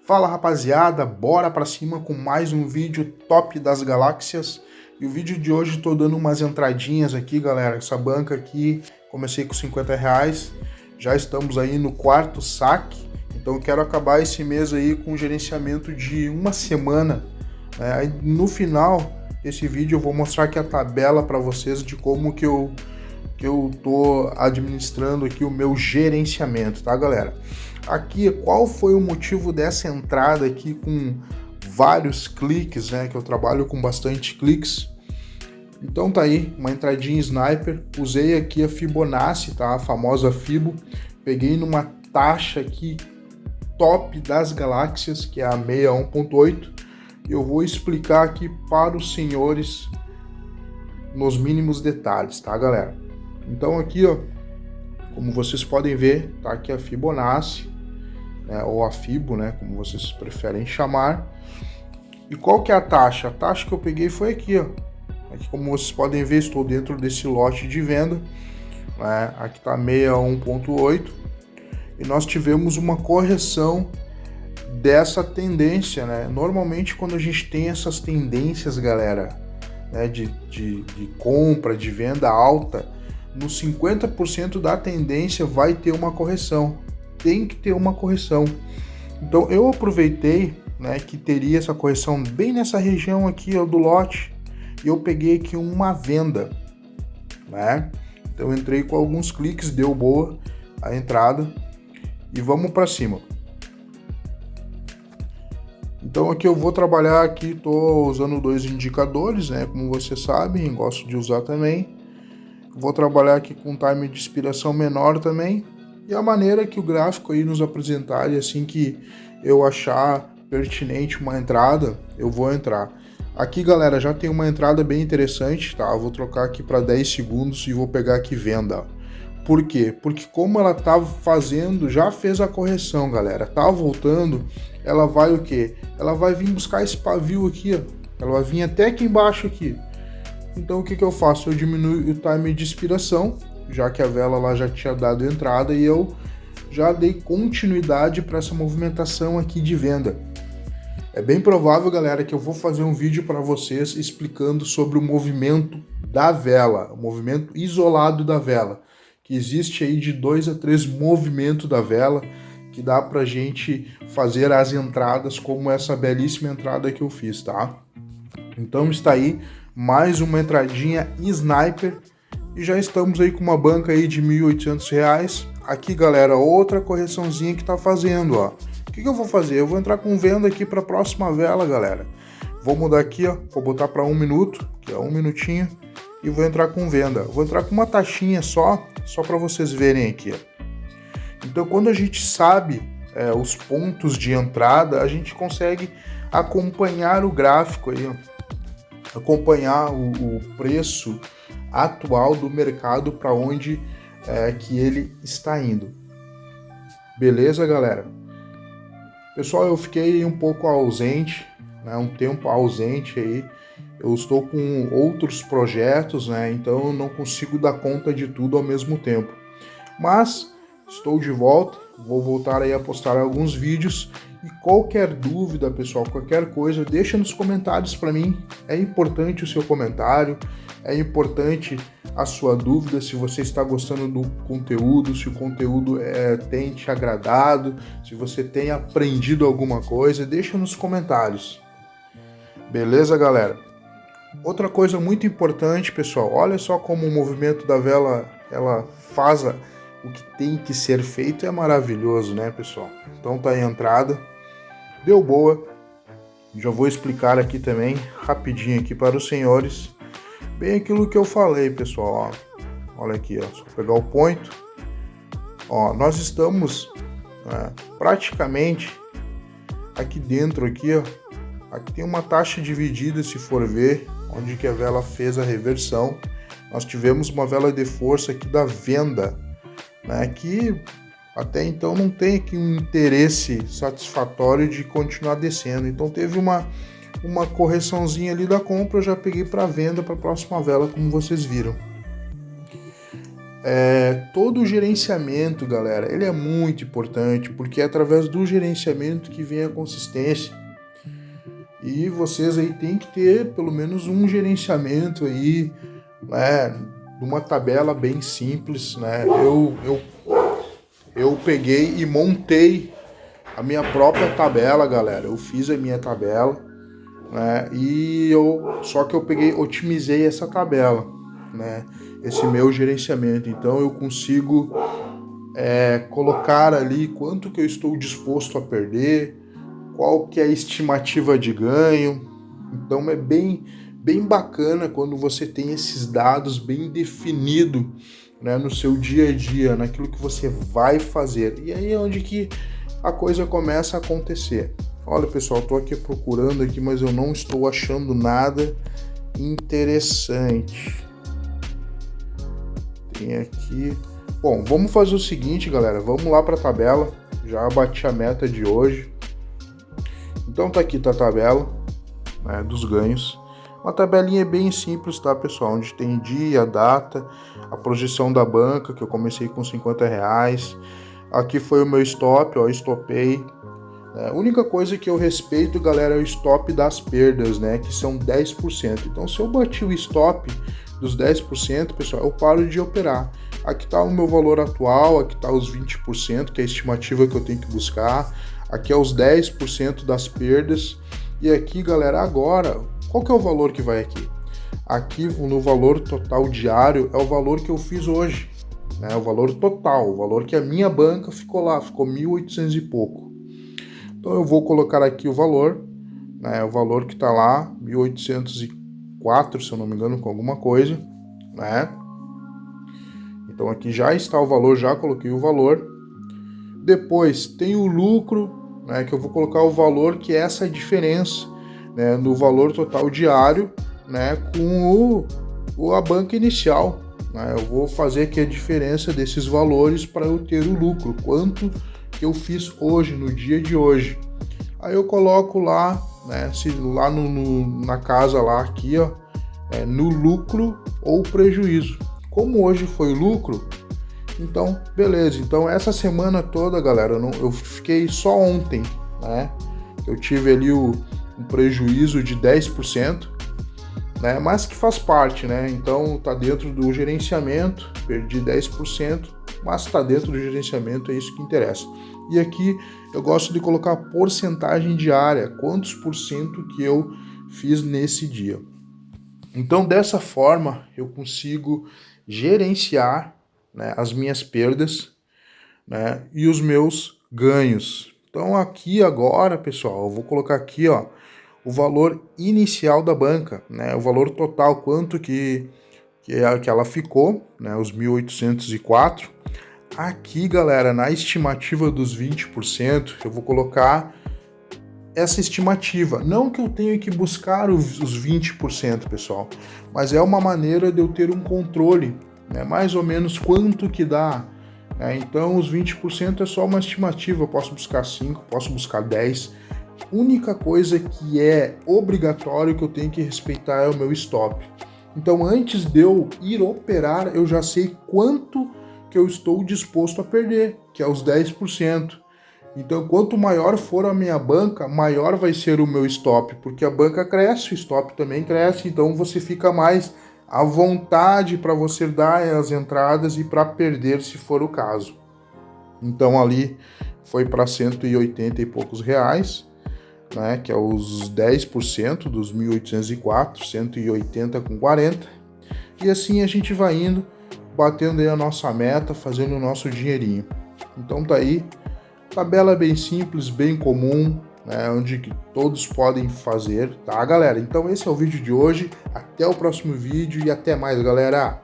Fala rapaziada, bora pra cima com mais um vídeo top das galáxias. E o vídeo de hoje tô dando umas entradinhas aqui, galera. Essa banca aqui, comecei com R$50, já estamos aí no quarto saque. Então eu quero acabar esse mês aí com um gerenciamento de uma semana. No final desse vídeo eu vou mostrar aqui a tabela para vocês de como que eu tô administrando aqui o meu gerenciamento, tá, galera? Aqui, qual foi o motivo dessa entrada aqui com vários cliques, né? Que eu trabalho com bastante cliques. Então tá aí, uma entradinha sniper. Usei aqui a Fibonacci, tá? A famosa Fibo. Peguei numa taxa aqui top das galáxias, que é a 61.8. Eu vou explicar aqui para os senhores nos mínimos detalhes, tá, galera? Então aqui, ó, como vocês podem ver, tá aqui a Fibonacci, né, ou a Fibo, né, como vocês preferem chamar. E qual que é a taxa? A taxa que eu peguei foi aqui, ó. Aqui, como vocês podem ver, estou dentro desse lote de venda, né? Aqui tá 61.8 e nós tivemos uma correção dessa tendência, né? Normalmente quando a gente tem essas tendências, galera, né, de compra, de venda alta, nos 50% da tendência vai ter uma correção. Tem que ter uma correção. Então eu aproveitei, né, que teria essa correção bem nessa região aqui, ó, do lote, e eu peguei aqui uma venda, né? Então eu entrei com alguns cliques, deu boa a entrada e vamos para cima. Então aqui eu vou trabalhar aqui, tô usando dois indicadores, né, como vocês sabem, gosto de usar também. Vou trabalhar aqui com time de expiração menor também. E a maneira que o gráfico aí nos apresentar, e assim que eu achar pertinente uma entrada, eu vou entrar. Aqui, galera, já tem uma entrada bem interessante, tá? Eu vou trocar aqui para 10 segundos e vou pegar aqui venda. Por quê? Porque como ela tava fazendo, já fez a correção, galera. Tá voltando, ela vai o quê? Ela vai vir buscar esse pavio aqui, ó. Ela vai vir até aqui embaixo aqui. Então o que que eu faço? Eu diminuo o time de expiração, já que a vela lá já tinha dado entrada e eu já dei continuidade para essa movimentação aqui de venda. É bem provável, galera, que eu vou fazer um vídeo para vocês explicando sobre o movimento da vela, o movimento isolado da vela, que existe aí de 2 a 3 movimentos da vela, que dá pra gente fazer as entradas como essa belíssima entrada que eu fiz, tá? Então está aí mais uma entradinha sniper e já estamos aí com uma banca aí de R$1.800. Aqui, galera, outra correçãozinha que tá fazendo, ó. O que eu vou fazer? Eu vou entrar com venda aqui para a próxima vela, galera. Vou mudar aqui, ó, vou botar para 1 minuto, que é 1 minutinho, e vou entrar com venda. Vou entrar com uma taxinha só para vocês verem aqui, ó. Então, quando a gente sabe os pontos de entrada, a gente consegue acompanhar o gráfico aí, ó. Acompanhar o preço atual do mercado para onde que ele está indo. Beleza, galera? Pessoal, eu fiquei um pouco ausente, né, um tempo ausente aí. Eu estou com outros projetos, né, então eu não consigo dar conta de tudo ao mesmo tempo. Mas estou de volta, vou voltar aí a postar alguns vídeos. E qualquer dúvida, pessoal, qualquer coisa, deixa nos comentários para mim. É importante o seu comentário, é importante a sua dúvida, se você está gostando do conteúdo, se o conteúdo tem te agradado, se você tem aprendido alguma coisa, deixa nos comentários. Beleza, galera? Outra coisa muito importante, pessoal, olha só como o movimento da vela, ela faz o que tem que ser feito, é maravilhoso, né, pessoal? Então tá aí a entrada. Deu boa, já vou explicar aqui também, rapidinho aqui para os senhores, bem aquilo que eu falei, pessoal, ó. Olha aqui, ó, só pegar o ponto, ó, nós estamos praticamente aqui dentro, aqui, ó, aqui tem uma taxa dividida, se for ver, onde que a vela fez a reversão, nós tivemos uma vela de força aqui da venda, né, que até então não tem aqui um interesse satisfatório de continuar descendo. Então teve uma correçãozinha ali da compra, eu já peguei para venda para a próxima vela, como vocês viram. todo o gerenciamento, galera, ele é muito importante, porque é através do gerenciamento que vem a consistência. E vocês aí tem que ter pelo menos um gerenciamento aí, né, de uma tabela bem simples, né? Eu peguei e montei a minha própria tabela, galera. Eu fiz a minha tabela, né? Só que eu peguei, otimizei essa tabela, né? Esse meu gerenciamento. Então eu consigo colocar ali quanto que eu estou disposto a perder, qual que é a estimativa de ganho. Então é bem bacana quando você tem esses dados bem definidos, né, no seu dia a dia, naquilo que você vai fazer. E aí é onde que a coisa começa a acontecer. Olha, pessoal, estou aqui procurando aqui, mas eu não estou achando nada interessante. Tem aqui... Bom, vamos fazer o seguinte, galera. Vamos lá para a tabela. Já bati a meta de hoje. Então tá aqui a tabela, né, dos ganhos. Uma tabelinha bem simples, tá, pessoal? Onde tem dia, data, a projeção da banca, que eu comecei com R$50. Aqui foi o meu stop, ó, estopei. A única coisa que eu respeito, galera, é o stop das perdas, né, que são 10%. Então, se eu bati o stop dos 10%, pessoal, eu paro de operar. Aqui está o meu valor atual, aqui está os 20%, que é a estimativa que eu tenho que buscar. Aqui é os 10% das perdas. E aqui, galera, agora, qual que é o valor que vai aqui? Aqui, no valor total diário, é o valor que eu fiz hoje, né? O valor total, o valor que a minha banca ficou lá, ficou 1.800 e pouco. Então eu vou colocar aqui o valor, né? O valor que está lá, 1.804, se eu não me engano, com alguma coisa, né? Então aqui já está o valor, já coloquei o valor. Depois tem o lucro, né? Que eu vou colocar o valor, que é essa diferença, né, no valor total diário, né, com a banca inicial, né? Eu vou fazer aqui a diferença desses valores para eu ter o lucro, quanto que eu fiz hoje, no dia de hoje. Aí eu coloco lá, né, se lá na casa lá aqui, ó, no lucro ou prejuízo. Como hoje foi lucro, então beleza. Então essa semana toda, galera, eu fiquei só ontem, né? Eu tive ali um prejuízo de 10%, né? Mas que faz parte, né? Então tá dentro do gerenciamento, perdi 10%, mas tá dentro do gerenciamento, é isso que interessa. E aqui eu gosto de colocar a porcentagem diária, quantos por cento que eu fiz nesse dia. Então dessa forma eu consigo gerenciar, né, as minhas perdas, né, e os meus ganhos. Então aqui agora, pessoal, eu vou colocar aqui, ó, o valor inicial da banca, né, o valor total, quanto que ela ficou, né, os 1.804. Aqui, galera, na estimativa dos 20%, eu vou colocar essa estimativa. Não que eu tenha que buscar os 20%, pessoal, mas é uma maneira de eu ter um controle, né, mais ou menos quanto que dá. Então, os 20% é só uma estimativa. Eu posso buscar 5, posso buscar 10. Única coisa que é obrigatório que eu tenho que respeitar é o meu stop. Então, antes de eu ir operar, eu já sei quanto que eu estou disposto a perder, que é os 10%. Então, quanto maior for a minha banca, maior vai ser o meu stop, porque a banca cresce, o stop também cresce, então você fica mais à vontade para você dar as entradas e para perder, se for o caso. Então, ali foi para 180 e poucos reais, né, que é os 10% dos 1.804, 180,40. E assim a gente vai indo, batendo aí a nossa meta, fazendo o nosso dinheirinho. Então tá aí, tabela bem simples, bem comum, né, onde que todos podem fazer, tá, galera? Então esse é o vídeo de hoje, até o próximo vídeo e até mais, galera!